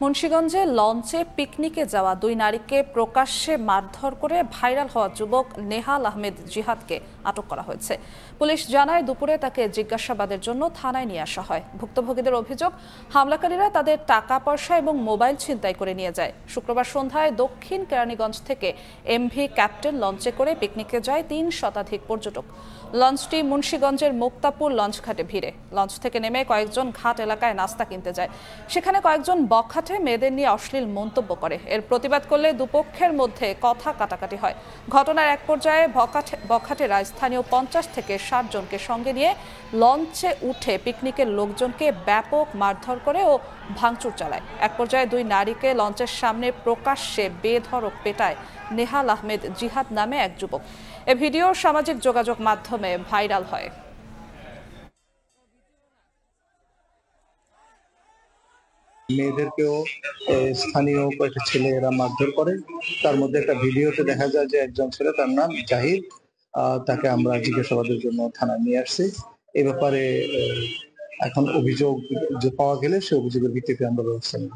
মুন্সিগঞ্জে লঞ্চে পিকনিকে যাওয়া দুই নারীকে প্রকাশ্যে মারধর করে ভাইরাল হওয়া যুবক নেহাল আহমেদ জিহাদকে আটক করা হয়েছে। পুলিশ জানায় দুপুরে তাকে জিজ্ঞাসাবাদের জন্য থানায় নিয়ে আসা হয়। ভুক্তভোগীদের অভিযোগ, হামলাকারীরা তাদের টাকা পয়সা এবং মোবাইল ছিনতাই করে নিয়ে যায়। শুক্রবার সন্ধ্যায় দক্ষিণ কেরানীগঞ্জ থেকে এমভি ক্যাপ্টেন লঞ্চে করে পিকনিকে যায় ৩ শতাধিক পর্যটক। লঞ্চটি মুন্সিগঞ্জের মুক্তাপুর লঞ্চঘাটে ভিড়ে। লঞ্চ থেকে নেমে কয়েকজন ঘাট এলাকায় নাস্তা কিনতে যায়। সেখানে কয়েকজন বখাটে মেয়েদের নিয়ে অশ্লীল মন্তব্য করে। এর প্রতিবাদ করলে দুপক্ষের মধ্যে কথা কাটাকাটি হয়। ঘটনার এক পর্যায়ে বখাটেরা স্থানীয় ৫০ থেকে ৬০ জনকে সঙ্গে নিয়ে লঞ্চে উঠে পিকনিকের লোকজনকে ব্যাপক মারধর করে ও ভাঙচুর চালায়। এক পর্যায়ে দুই নারীকে লঞ্চের সামনে প্রকাশ্যে বেধড়ক পেটায় নেহাল আহমেদ জিহাদ নামে এক যুবক। এ ভিডিও সামাজিক যোগাযোগ মাধ্যমে ভাইরাল হয়। মেয়েদেরকেও স্থানীয় কয়েকটা ছেলে এরা মারধর করে। তার মধ্যে একটা ভিডিওতে দেখা যায় যে একজন ছেলে, তার নাম জাহিদ, তাকে আমরা জিজ্ঞাসাবাদের জন্য থানায় নিয়ে আসছি। এ ব্যাপারে এখন অভিযোগ যে পাওয়া গেলে সে অভিযোগের ভিত্তিতে আমরা ব্যবস্থা নেব।